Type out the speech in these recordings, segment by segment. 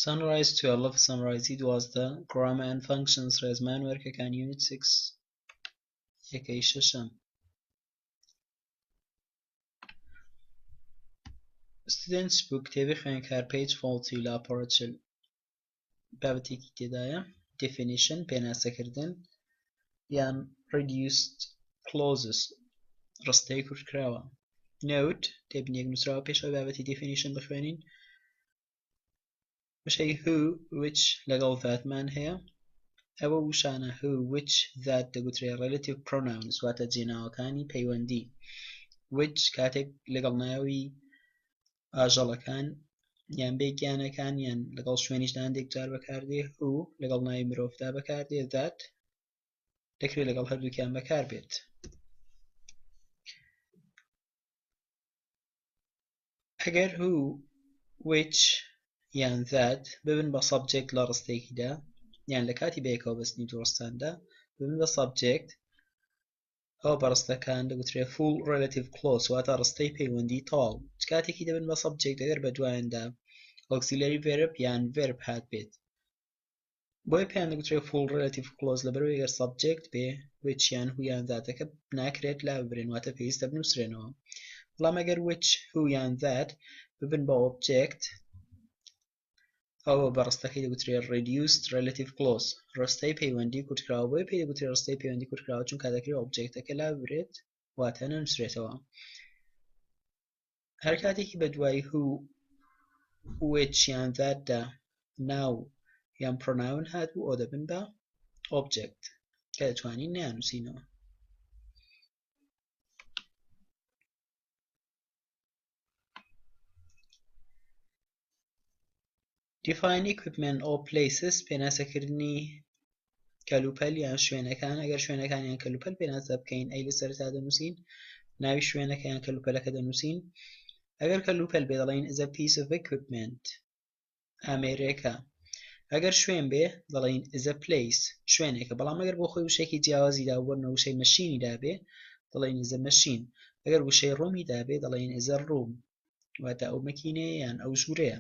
Sunrise 12 Sunrise دوازده Grammar and Functions ڕێزمان وەرکەکان Unit 6 یەکەی شەشەم Students book کتێبی خوێندکار page 40 لاپەڕە 40 بابەتێکی تێدایە definition پێناسەکردن یان reduced clauses ڕستەی کورتکراوە note تێبینیەک نووسراوە پێشەوەی بابەتی definition بخوێنین وشەی who which لەگەڵ ذاتمان هەیە ئەوە وشانە who which that دەگوترێت relative pronouns واتە جێناوەکانی پەیوەندی which کاتێک لەگەڵ ناوی ئاژەڵەکان یان بێگیانەکان یان لەگەڵ شوێنیشدا هەندێک جار بەکاردێ who لەگەڵ ناوی مرۆڤدا بەکاردێ that دەکرێت لەگەڵ هەردووکیان بەکاربێت ئەگەر who which یان that ببن بە subject لە ڕستێکیدا یان لە کاتی بەیەکەوە بەستنی دووڕستاندا ببن بە subject ئەو بە ڕستەکان دەگوترێت full relative clause واتە ڕستەی پەیوەندی تەواو کاتێکی دەبن بە subject ئەگەر بە دوایاندا auxiliary verb یان verb هات بێت بۆیە پێیان دەگوترێت full relative clause لەبەرەوەی ئەگەر subject بێ which یان who یان that ناکرێت لا ببرێن واتە پێویستە بنووسرێنەوە بەڵام ئەگەر which who یان that ببن بە object ئەوە بە ڕستەکەی دەگوترێت reduced relative clause ڕستەی پەیوەندی کورتکراوە بۆیە پێی دەگوترێت ڕستەی پەیوەندی کورتکراوە چونکە دەکرێت objectەکە لا ببرێت واتە نەنووسرێتەوە هەر کاتێکی بە دوای who which یان that دا ناو یان pronoun هاتبوو ئەو دەبن بە object کە دەتوانین نانووسینەوە define equipment or places پێناسەکردنی کەلوپەل یان شوێنەکان ئەگەر شوێنەکان یان کەلوپەل پێناسە بکەین ئەی لەسەرتا دەنووسین ناوی شوێنەکە یان کەلوپەلەکە دەنووسین ئەگەر کەلوپەل بێ دەڵێن is a piece of equipment ئامێرێکە ئەگەر شوێن بێ دەڵێن is a place شوێنێکە بەڵام ئەگەر بۆ خۆی وشێکی جیاوازیدا وەرنە وشەی مەشینیدا بێ دەڵێن is a machine ئەگەر وشەی ڕوومیدا بێ دەڵێن is a room واتە ئەو مەکینەیە یان ئەو ژوورەیە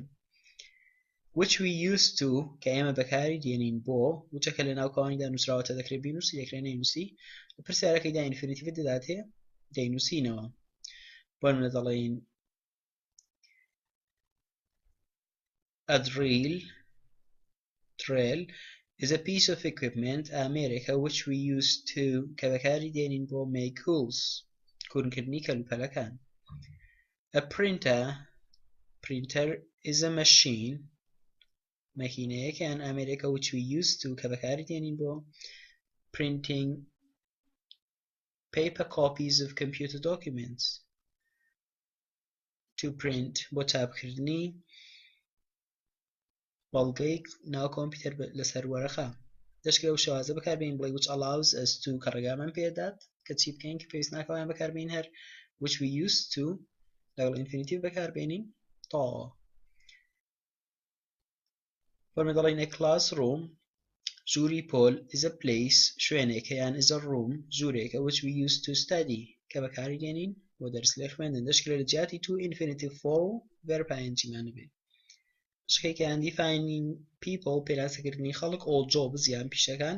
which we used to کە ئێمە بەکاری دێنین بۆ وچەکە لە ناو کاوانیدا نووسراوەتە دەکرێت بینووسی دەکرێت نەینووسی لە پرسیارەکەیدا ئینفینیتیڤ دەداتێ دەینووسینەوە بۆ نمونە دەڵێن a drill is a piece of equipment ئامێرێکە which we used to کە بەکاری دێنین بۆ make holes کوونکردنی کەلوپەلەکان a printer is a machine مەکینەیەکە یان ئامێرێکە which we used to کە بەکاری دێنین بۆ printing paper copies of computer documents to print بۆ چاپکردنی بەڵگەی ناو کۆمپیوتەر لەسەر وەرەقە دەشکرێت و شێوازە بەکاربێنین بڵێ which allows us to کە ڕێگامان پێدات کە چی بکەین کە پێویست ناکەوایان بەکاربێنین هەر which we used to لەگەڵ ئینفینیتیڤ بەکاربێنین تەواوە بۆنمە دەڵێن a classroom ژووری پۆل is a place شوێنێکە یان is a room ژوورێکە which we used to study کە بەکاری دێنین بۆ دەرس لێ خوێندن دەشکرێت لە جیاتی to infinitive for و verb ing بێت شکێکیان defining people پێناسەکردنی خەڵک all jobs یان پیشەکان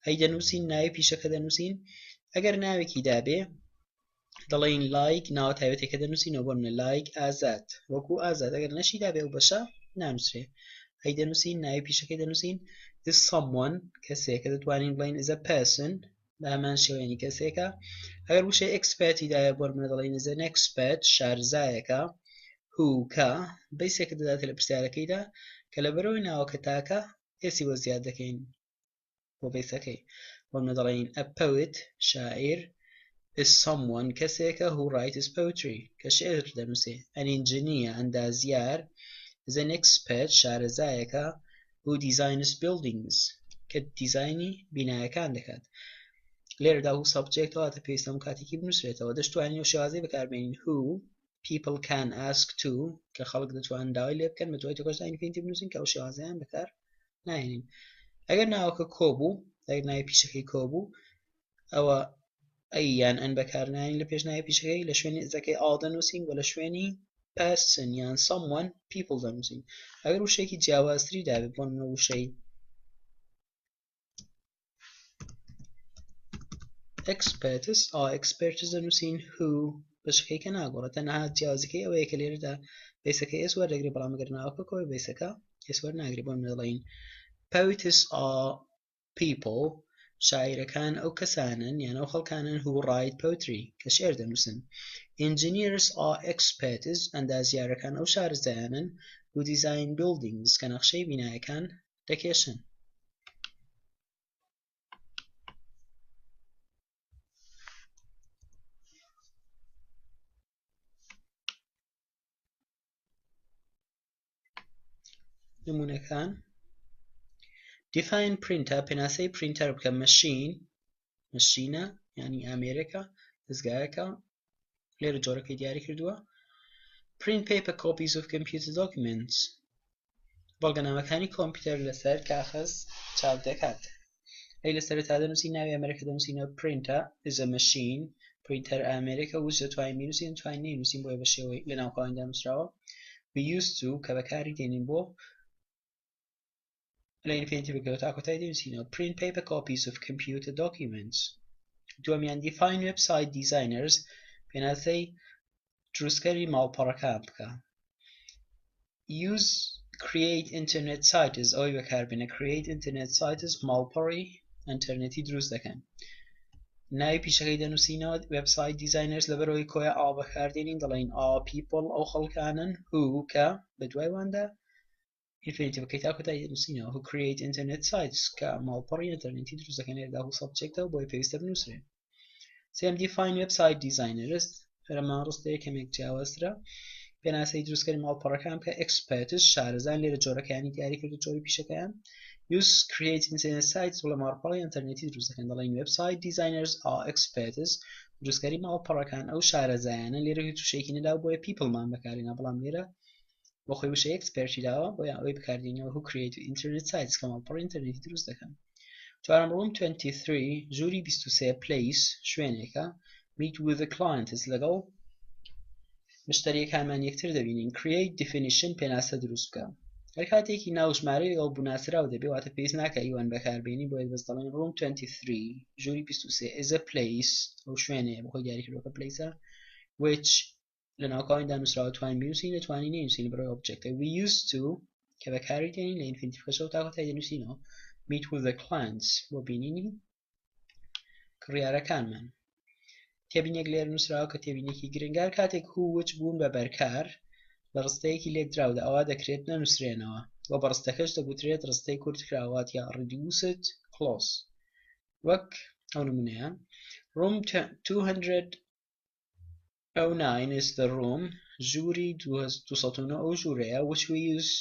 ئەی دەنووسین ناوی پیشەکە دەنووسین ئەگەر ناوێکی دابێ دەڵێن like ناوە تایبەتێکە دەنووسینەوە بۆ منە like ئازاد وەکو ئازاد ئەگەر نەشی دابێ و بەشە نانووسرێ ئەی دەنووسین ناوی پیشەکەی دەنووسین is someone کەسێکە دەتوانین بڵێن is a person بە هەمان شێوەیەنی کەسێکە ئەگەر وشەی experتی دایە بۆ منە دەڵێن is an expert شارزایەکە who کە بەیسێکە دەداتێت لە پرسیارەکەیدا کە لەبەرەوەی ناوەکە تاکە ئێسی وە زیاد دەکەین بۆ بەیسەکەی بۆ منە دەڵێن a poet شاعیر is someone کەسێکە who writes poetry کە شێعر دەنووسێ an engineer ئەندازیار is an expert شارەزایەکە who designs buildings کە دیزاینی بینایەکان دەکات لێرەدا who subject واتە پێویستە هەموو کاتێکی بنووسرێتەوە دەشتوانین و شێوازەی بەکاربێنین who people can ask to کە خەڵک دەتوانن داوای لێ بکەن بە دوای تۆکەشدا ئینفینیتیڤ بنووسین کە ئەو شێوازەیان بەکار ناهێنین ئەگەر ناوەکە کۆبوو ئەگەر ناوی پیشەکەی کۆبوو ئەوە ئەی یان ئەن بەکار ناهێنین لە پێش ناوی پیشەکەی لە شوێنی ئزەکەی ئاو دەنووسین و لە شوێنی person یان someone people دەنووسین ئەگەر وشەیەکی جیاوازتری دابێت بۆ نمونە وشەی experts experts دەنووسین who بەشەکەی کە ناگۆڕێت تەنها جیاوازەکەی ئەوەیە کە لێرەدا بەیسەکەی s وەردەگرێت بەڵام ئەگەر ناوەکە کۆی بەیسەکە s وەرناگرێت بۆ دەڵێن poets are people شاعیرەکان ئەو کەسانن یان ئەو خەڵکانن who write poetry کە شێعر دەنووسن engineers are experts ئەندازیارەکان ئەو شارەزایانن who design buildings کە نەخشەی بینایەکان دەکێشن نمونەکان define printer پێناسەی printer بکە مەشینە یعنی ئامێرێکە دەستگایەکە لێرە جۆرەکەی دیاری کردووە print paper copies of computer documents بەڵگەنامەکانی کۆمپیوتەر لەسەر کاغەز چاپ دەکات ئەی لە سەرەتا دەنووسی ناوی ئەمریکا دەنووسینەوە printer is a machine printer ئامێرێکە وش دەتوانین بینووسین توانین نینووسین بۆیە بە شێوەی لە ناوکاوین دانووسراوە we used to کە بەکاری دێنین بۆ لە infinitive بکەوە تا کۆتایی دەنووسینەوە print paper copies of computer documents دووەمیان define website designers پێناسەی دروستکەری ماڵپەڕەکان بکە use create internet sites ئەوەی بەکاربێنە create internet sites ماڵپەڕی ئینتەرنێتی دروست دەکەن ناوی پیشەکەی دەنووسینەوە website designers لەبەرەوەی کۆیە ئا بەکاردێنین دەڵێن people ئەو خەڵکانن who کە بە دوای واندا infinitive بکەیت تا کۆتایی دەنووسینەوە who create internet sites کە ماڵپەڕی ئینتەرنێتی دروست دەکەن لێرەدا هو سەبجێکتەوە بۆی پێویستە بنووسرێن سێم define website designers فەرمان ڕستە یەکەمێک جیاوازترە پێناسەی دروستکەری ماڵپەڕەکان بکە experts شارەزان لێرە جۆرەکانی دیاری کردو جۆری پیشەکەیان use create internet sites وڵە ماڵپەڕی ئینتەرنێتی دروست دەکەن دەڵێن website designers are experts دروستکەری ماڵپەڕەکان ئەو شارەزایانە لێرە هیچ وشەیەکی نەداوە بۆیە peopleمان بەکارهێنا بەڵام لێرە بۆ خۆی وشەی experti داوە بۆیە ئەوەی بەکاردێنەوە who create internet sites کە ماڵپەڕی ئینتەرنێتی دروست دەکەن چوارەم ڕووم 23 ژووری 23 place شوێنێکە meet with the clients لەگەڵ مشتریەکانمان یەکتر دەبینین create definition پێناسە دروست بکە هەر کاتێکی ناو ژمارەی لەگەڵ بووناسراو دەبێ واتە پێویست ناکە ئیوان بەکاربێنی بۆیە بەس دەڵێن ڕووم 23 ژووری 23 is a place ئەو شوێنەیە بەخۆی دیاری کردووە place which لە ناوکاویندا نووسراوە توانین بنووسین دەتوانین نینووسین بەڕێوە object we used to کە بەکاری دێنین لە infinitive کەشەوە تا کۆتایی دەنووسینەوە meet with the clients بۆ بینینی کڕیارەکانمان تێبینێک لێر نووسراوە کە تێبینێکی گرنگار کاتێک وچ بوون بە بەرکار لە ڕستەیەکی لێک دراودا ئەوە دەکرێت نەنووسرێنەوە و بە ڕستەکەش دەگوترێت ڕستەی کورتکراوات یا reduced clause وەک ئەو نمونەیە room 209 is the room ژووری 209 ئەو ژوورەیە which we use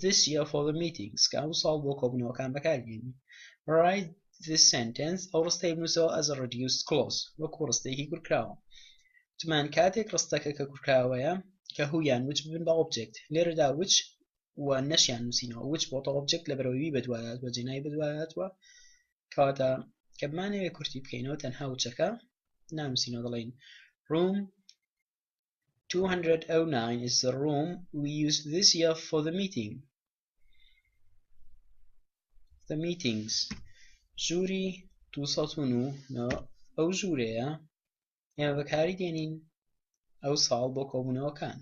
this year for the meetings کە ئەو ساڵ بۆ کۆبوونەوەکان بەکاربێنین write this sentence ئەو ڕستەی بنووسەوە as a reduced clause وەکو ڕستەیەکی کورتکراوە وتمان کاتێک ڕستەکە کە کورتکراوەیە کە هویان وچ ببن بە object لێرەدا وچ و نەشیان نووسینەوە وچ بۆتە object لەبەرەوەی بەدوایات وە جێنای بەدوایاتوە کەواتە کە بمانەوێ کورتی بکەینەوە تەنها وچەکە نانووسینەوە دەڵێن room 209 is the room we used this year for the meetings ژووری 209 ئەو ژوورەیە ئێمە بەکاری دێنین ئەو ساڵ بۆ کۆبوونەوەکان